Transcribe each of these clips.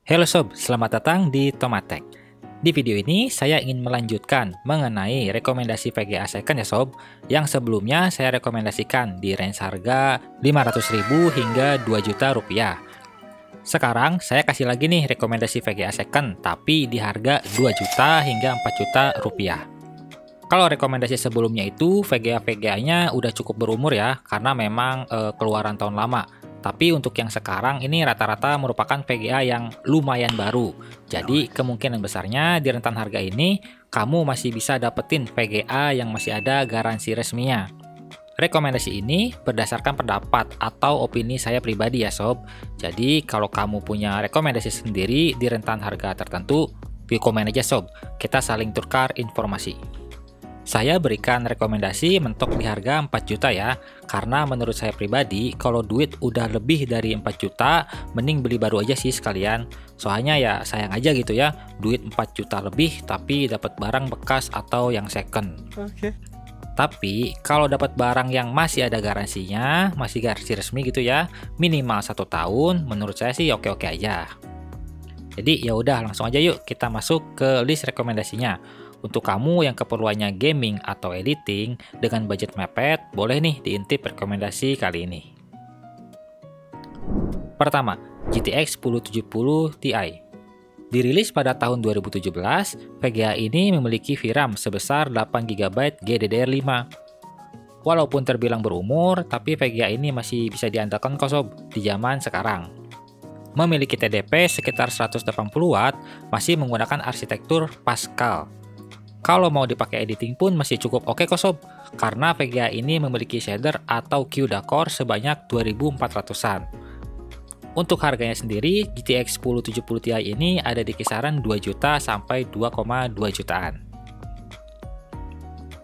Halo sob, selamat datang di Tomatek. Di video ini saya ingin melanjutkan mengenai rekomendasi VGA second ya sob, yang sebelumnya saya rekomendasikan di range harga 500.000 hingga 2 juta rupiah. Sekarang saya kasih lagi nih rekomendasi VGA second tapi di harga 2 juta hingga 4 juta rupiah. Kalau rekomendasi sebelumnya itu VGA-VGA-nya udah cukup berumur ya, karena memang keluaran tahun lama. Tapi untuk yang sekarang ini rata-rata merupakan VGA yang lumayan baru. Jadi kemungkinan besarnya di rentan harga ini kamu masih bisa dapetin VGA yang masih ada garansi resminya. Rekomendasi ini berdasarkan pendapat atau opini saya pribadi ya sob. Jadi kalau kamu punya rekomendasi sendiri di rentan harga tertentu, di komen aja sob. Kita saling tukar informasi. Saya berikan rekomendasi mentok di harga 4 juta ya, karena menurut saya pribadi, kalau duit udah lebih dari 4 juta, mending beli baru aja sih sekalian. Soalnya ya sayang aja gitu ya, duit 4 juta lebih tapi dapat barang bekas atau yang second. Tapi kalau dapat barang yang masih ada garansinya, masih garansi resmi gitu ya, minimal 1 tahun, menurut saya sih oke-oke aja. Jadi ya udah langsung aja yuk kita masuk ke list rekomendasinya. Untuk kamu yang keperluannya gaming atau editing dengan budget mepet, boleh nih diintip rekomendasi kali ini. Pertama, GTX 1070 Ti. Dirilis pada tahun 2017, VGA ini memiliki VRAM sebesar 8GB GDDR5. Walaupun terbilang berumur, tapi VGA ini masih bisa diandalkan kok sob di zaman sekarang. Memiliki TDP sekitar 180 Watt, masih menggunakan arsitektur Pascal. Kalau mau dipakai editing pun masih cukup oke kok sob, karena VGA ini memiliki shader atau CUDA core sebanyak 2400-an. Untuk harganya sendiri, GTX 1070 Ti ini ada di kisaran 2 juta sampai 2,2 jutaan.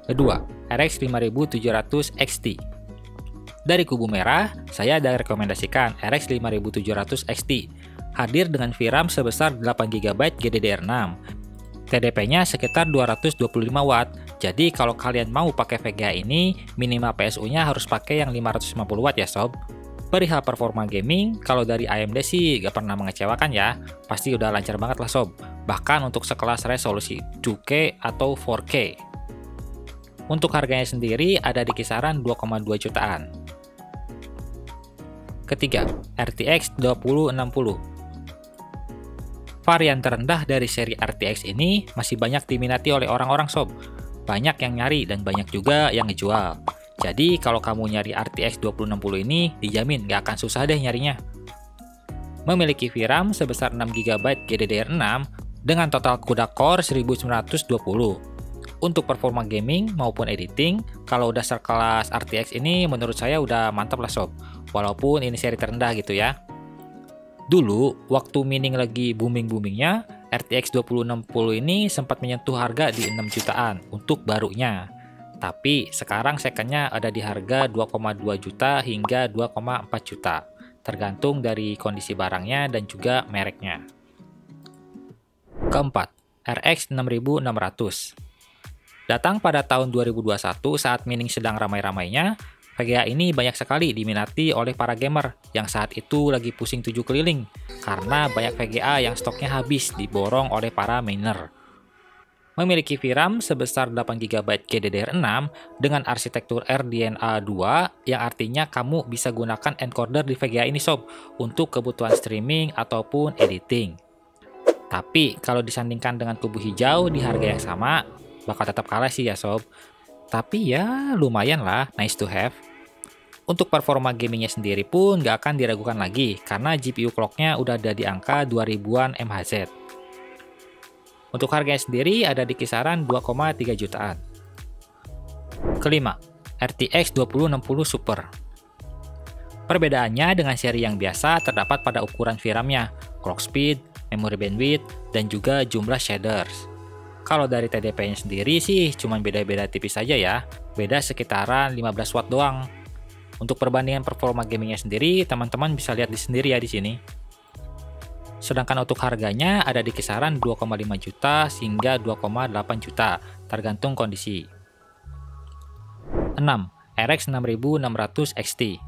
Kedua, RX 5700 XT. Dari kubu merah, saya ada rekomendasikan RX 5700 XT, hadir dengan VRAM sebesar 8GB GDDR6. TDP-nya sekitar 225 Watt, jadi kalau kalian mau pakai VGA ini, minimal PSU-nya harus pakai yang 550 Watt ya sob. Perihal performa gaming, kalau dari AMD sih gak pernah mengecewakan ya, pasti udah lancar banget lah sob, bahkan untuk sekelas resolusi 2K atau 4K. Untuk harganya sendiri ada di kisaran 2,2 jutaan. Ketiga, RTX 2060. Varian terendah dari seri RTX ini masih banyak diminati oleh orang-orang sob. Banyak yang nyari dan banyak juga yang dijual. Jadi kalau kamu nyari RTX 2060 ini, dijamin gak akan susah deh nyarinya. Memiliki VRAM sebesar 6GB GDDR6 dengan total CUDA core 1920. Untuk performa gaming maupun editing, kalau udah sekelas RTX ini menurut saya udah mantap lah sob. Walaupun ini seri terendah gitu ya. Dulu, waktu mining lagi booming-boomingnya, RTX 2060 ini sempat menyentuh harga di 6 jutaan untuk barunya. Tapi sekarang secondnya ada di harga 2,2 juta hingga 2,4 juta, tergantung dari kondisi barangnya dan juga mereknya. Keempat, RX 6600. Datang pada tahun 2021 saat mining sedang ramai-ramainya, VGA ini banyak sekali diminati oleh para gamer yang saat itu lagi pusing 7 keliling karena banyak VGA yang stoknya habis diborong oleh para miner. Memiliki VRAM sebesar 8GB GDDR6 dengan arsitektur RDNA 2 yang artinya kamu bisa gunakan encoder di VGA ini sob untuk kebutuhan streaming ataupun editing. Tapi kalau disandingkan dengan kubu hijau di harga yang sama, bakal tetap kalah sih ya sob. Tapi ya lumayan lah, nice to have. Untuk performa gamingnya sendiri pun gak akan diragukan lagi, karena GPU clocknya udah ada di angka 2000-an MHz. Untuk harganya sendiri ada di kisaran 2,3 jutaan. Kelima, RTX 2060 Super. Perbedaannya dengan seri yang biasa terdapat pada ukuran VRAM-nya, clock speed, memory bandwidth, dan juga jumlah shaders. Kalau dari TDP-nya sendiri sih cuma beda-beda tipis saja ya, beda sekitaran 15 watt doang. Untuk perbandingan performa gamingnya sendiri, teman-teman bisa lihat sendiri ya di sini. Sedangkan untuk harganya ada di kisaran 2,5 juta hingga 2,8 juta, tergantung kondisi. 6. RX 6600 XT.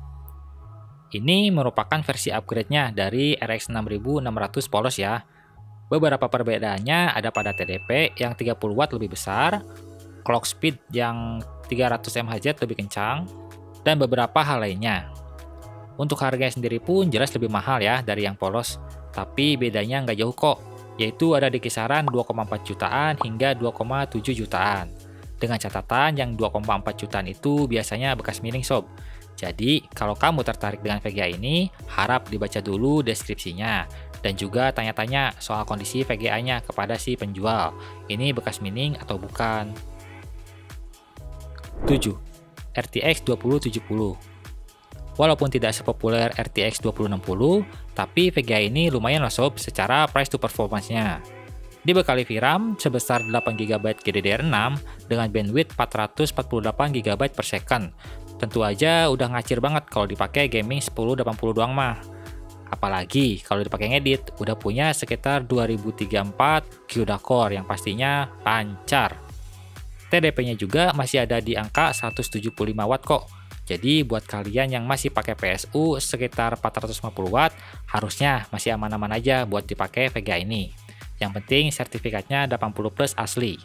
Ini merupakan versi upgrade-nya dari RX 6600 polos ya. Beberapa perbedaannya ada pada TDP yang 30 watt lebih besar, clock speed yang 300 mHz lebih kencang, dan beberapa hal lainnya. Untuk harganya sendiri pun jelas lebih mahal ya dari yang polos, tapi bedanya nggak jauh kok, yaitu ada di kisaran 2,4 jutaan hingga 2,7 jutaan. Dengan catatan yang 2,4 jutaan itu biasanya bekas mining sob. Jadi, kalau kamu tertarik dengan VGA ini, harap dibaca dulu deskripsinya. Dan juga tanya-tanya soal kondisi VGA-nya kepada si penjual. Ini bekas mining atau bukan? 7. RTX 2070. Walaupun tidak sepopuler RTX 2060, tapi VGA ini lumayan lah sob secara price to performance-nya. Dibekali VRAM sebesar 8GB GDDR6 dengan bandwidth 448GB per second. Tentu aja udah ngacir banget kalau dipakai gaming 1080 doang mah. Apalagi kalau dipakai ngedit, udah punya sekitar 2034 CUDA core yang pastinya lancar. TDP-nya juga masih ada di angka 175 watt kok. Jadi buat kalian yang masih pakai PSU sekitar 450 watt, harusnya masih aman-aman aja buat dipakai VGA ini. Yang penting sertifikatnya 80 plus asli.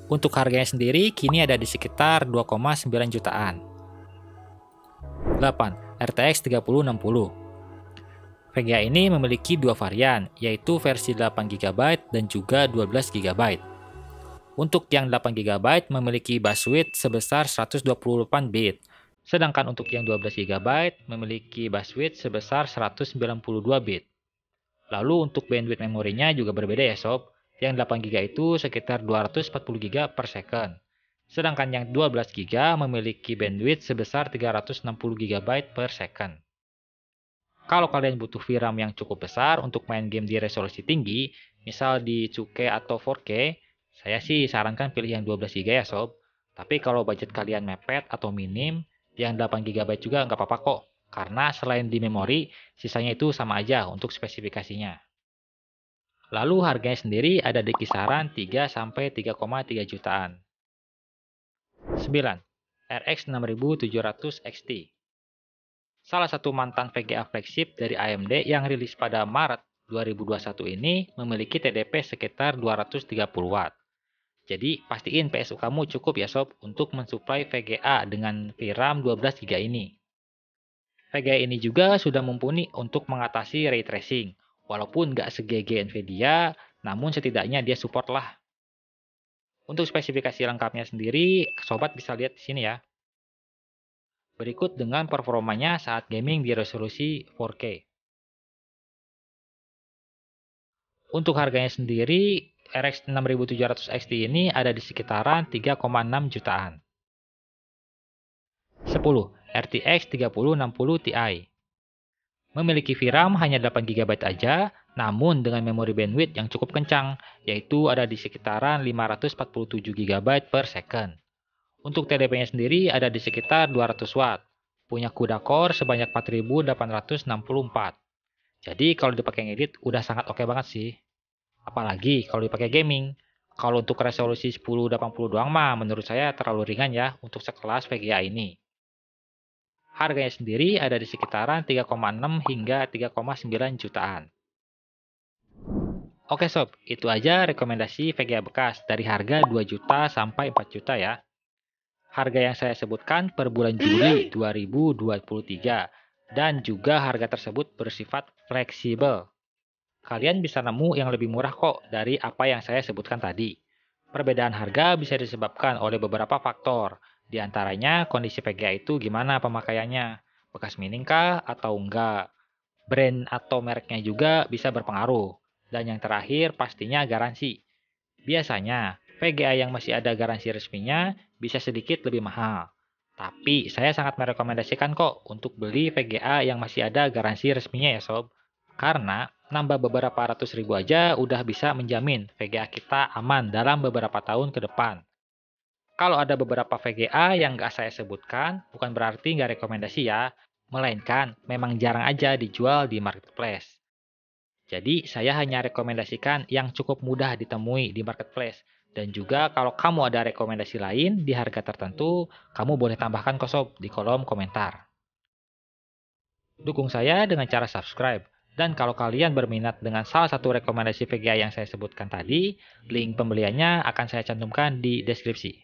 Untuk harganya sendiri kini ada di sekitar 2,9 jutaan. 8. RTX 3060. VGA ini memiliki dua varian, yaitu versi 8GB dan juga 12GB. Untuk yang 8GB memiliki buswidth sebesar 128 bit, sedangkan untuk yang 12GB memiliki buswidth sebesar 192 bit. Lalu untuk bandwidth memorinya juga berbeda ya sob, yang 8GB itu sekitar 240GB per second, sedangkan yang 12GB memiliki bandwidth sebesar 360GB per second. Kalau kalian butuh VRAM yang cukup besar untuk main game di resolusi tinggi, misal di 2K atau 4K, saya sih sarankan pilih yang 12GB ya sob. Tapi kalau budget kalian mepet atau minim, yang 8GB juga nggak apa-apa kok. Karena selain di memori, sisanya itu sama aja untuk spesifikasinya. Lalu harganya sendiri ada di kisaran 3-3,3 jutaan. 9. RX 6700 XT. Salah satu mantan VGA flagship dari AMD yang rilis pada Maret 2021 ini memiliki TDP sekitar 230 watt. Jadi, pastiin PSU kamu cukup ya sob untuk mensuplai VGA dengan VRAM 12GB ini. VGA ini juga sudah mumpuni untuk mengatasi ray tracing. Walaupun nggak se-GG Nvidia, namun setidaknya dia support lah. Untuk spesifikasi lengkapnya sendiri, sobat bisa lihat di sini ya. Berikut dengan performanya saat gaming di resolusi 4K. Untuk harganya sendiri, RX 6700 XT ini ada di sekitaran 3,6 jutaan. 10. RTX 3060 Ti. Memiliki VRAM hanya 8GB aja, namun dengan memori bandwidth yang cukup kencang, yaitu ada di sekitaran 547GB per second. Untuk TDP-nya sendiri ada di sekitar 200 watt. Punya CUDA core sebanyak 4864. Jadi kalau dipakai ngedit udah sangat oke banget sih. Apalagi kalau dipakai gaming. Kalau untuk resolusi 1080 doang mah menurut saya terlalu ringan ya untuk sekelas VGA ini. Harganya sendiri ada di sekitaran 3,6 hingga 3,9 jutaan. Oke sob, itu aja rekomendasi VGA bekas dari harga 2 juta sampai 4 juta ya. Harga yang saya sebutkan per bulan Juli 2023 dan juga harga tersebut bersifat fleksibel. Kalian bisa nemu yang lebih murah kok dari apa yang saya sebutkan tadi. Perbedaan harga bisa disebabkan oleh beberapa faktor. Di antaranya kondisi PGA itu gimana pemakaiannya, bekas mining kah atau enggak. Brand atau mereknya juga bisa berpengaruh. Dan yang terakhir pastinya garansi. Biasanya VGA yang masih ada garansi resminya bisa sedikit lebih mahal. Tapi saya sangat merekomendasikan kok untuk beli VGA yang masih ada garansi resminya ya sob. Karena nambah beberapa ratus ribu aja udah bisa menjamin VGA kita aman dalam beberapa tahun ke depan. Kalau ada beberapa VGA yang nggak saya sebutkan, bukan berarti nggak rekomendasi ya, melainkan memang jarang aja dijual di marketplace. Jadi, saya hanya rekomendasikan yang cukup mudah ditemui di marketplace. Dan juga kalau kamu ada rekomendasi lain di harga tertentu, kamu boleh tambahkan kok sob di kolom komentar. Dukung saya dengan cara subscribe. Dan kalau kalian berminat dengan salah satu rekomendasi VGA yang saya sebutkan tadi, link pembeliannya akan saya cantumkan di deskripsi.